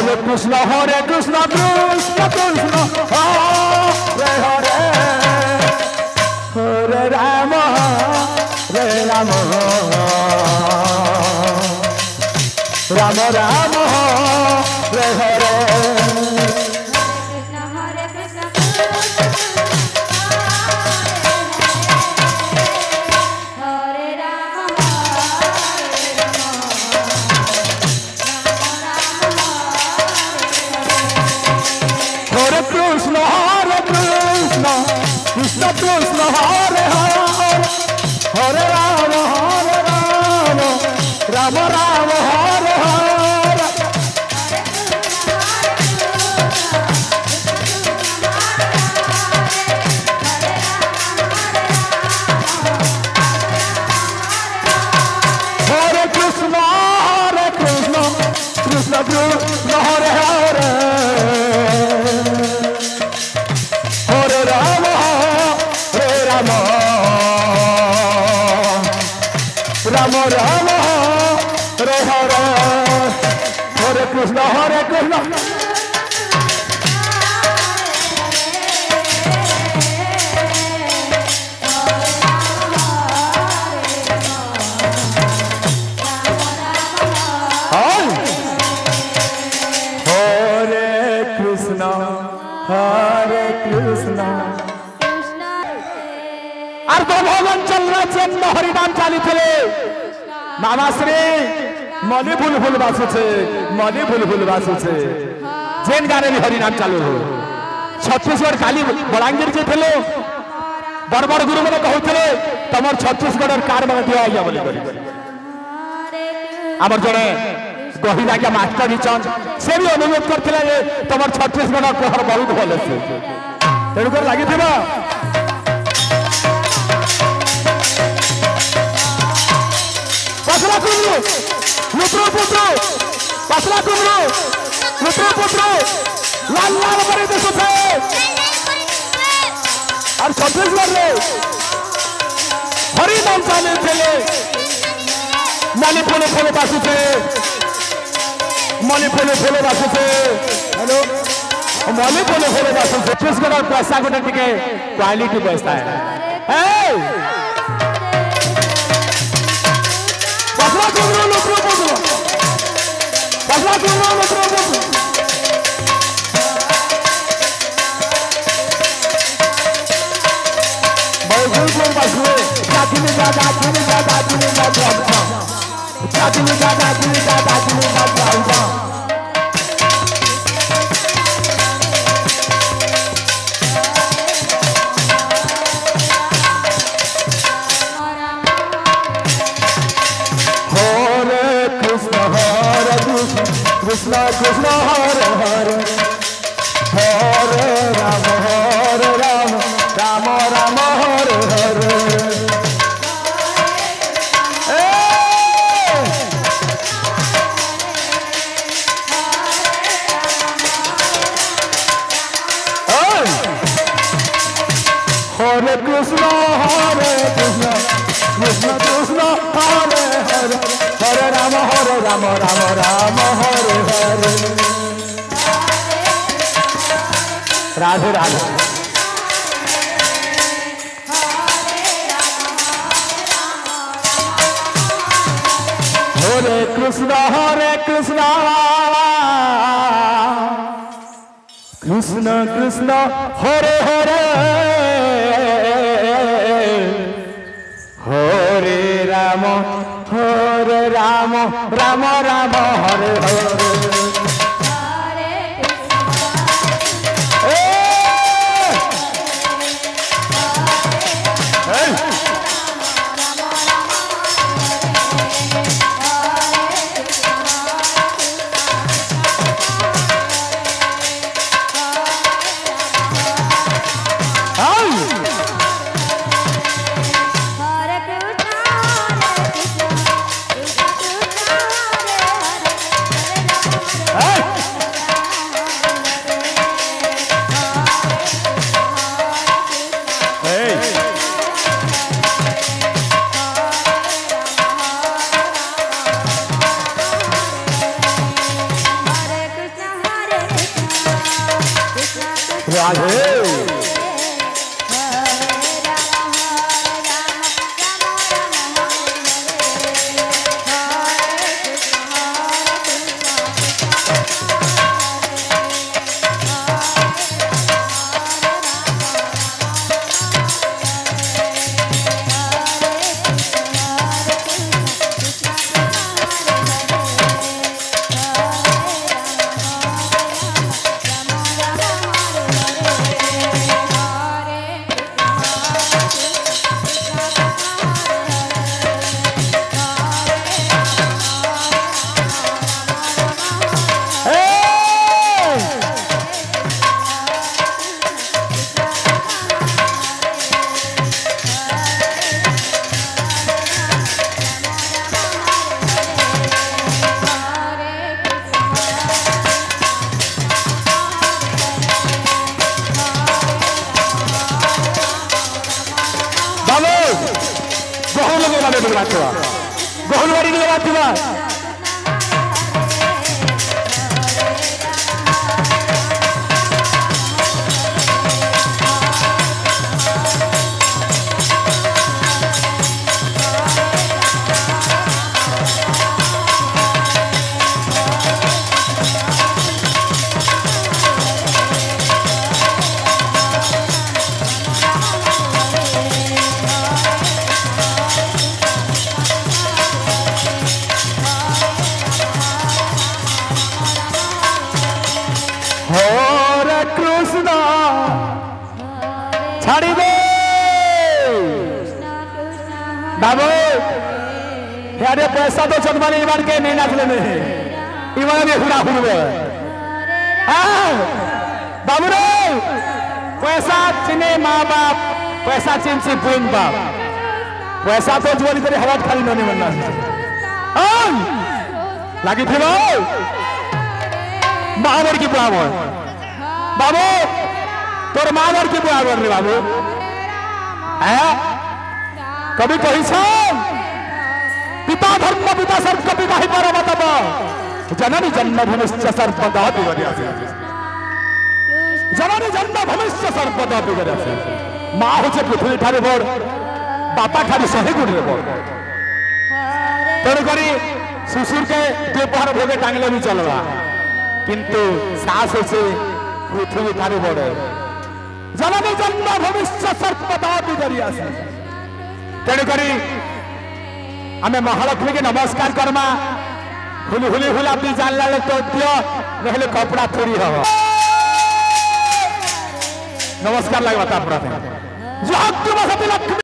Krishna Krishna Krishna Hare Hare Hare Rama Rama Rama Rama Hare Hare Krishna Krishna Hare Hare Hare Rama Rama Rama Hare Hare Hare Krishna Krishna Krishna Hare Hare Hare Rama Rama Rama Rama Hare Hare Hare Krishna Hare Krishna আর তো ভগবান চল রাছেন হরিনাম চালিছিলে মামাশ্রী মনে ভুল ভুল বাসুছে যেন গানে হরিনাম চালু ছত্তিশগড় কালি বলাঙ্গীর যে ଥିଲେ বড় বড় গুরু মানে কହୁଥିଲେ তোমার ছত্তিশগড়ের কার মানে দিও আইয়া বলি আমার জনে গহিলা কে মাস্টার হিচন সে भी অনুরোধ করଥିଲେ যে তোমার ছত্তিশগড়ের প্রহর বহুত ভাল আছে তেণু করে লাগিথিবা Pasla Kumru, Lutro Putro, Pasla Kumru, Lutro Putro, Lal Lal Bari de Suthe, और छत्तीसगढ़ में हरी नाम चाले थे, मणिपुर फूले बासु थे, हेलो, मणिपुर फूले बासु थे, छत्तीसगढ़ और पैसा को टक्के के क्वालिटी पैसा है, Pasla Kumru Lutro Putro, Pasla Kumru Lutro Putro. Baikul Pasle, Jatini Jada. Krishna Krishna Hare Hare Hare Rama Rama Rama Hare Hare Hare Krishna Krishna Krishna Hare Hare Hare Rama Rama Hare Hare Radhe Radhe Hare Krishna Krishna Krishna Hare Hare Hare Rama Rama Hare Hare Radhe गोहलवाड़ी के बात हुआ छाड़ी दे बाबू यारे पैसा तो चंदमानी ईमान के नहीं नाच लेने ईमान में हुड़ा हुड़वे बाबू रे पैसा चिने माँ बाप पैसा चिन से बुन बाप पैसा तो जुआली तेरे हवा खाली नहीं बनना लगी थी महावर की बुआवर बाबू तोर मावर की बुआवर रे बाबू कभी कही पिता धर्म पिता सर्प पिता ही पर बताब जननी जन्म भूमिश्च सर्पदा जननी जन्म भूमिश्च सर्पदा माँ हूँ पृथ्वी ठारे बड़ बापा ठारे 100 गुण बड़ तेणुक शिशुर के दोपहर भोगे टांगले भी चलवा किंतु सास से पृथ्वी ठारे बड़ जननी जन्म भूमिश्च सर्पदा तेणुक आमे महालक्ष्मी के नमस्कार करमा हुली हुली हुला भी जानला तो दियो रहले कपड़ा थोड़ी हो नमस्कार लगवा ता प्रथम जो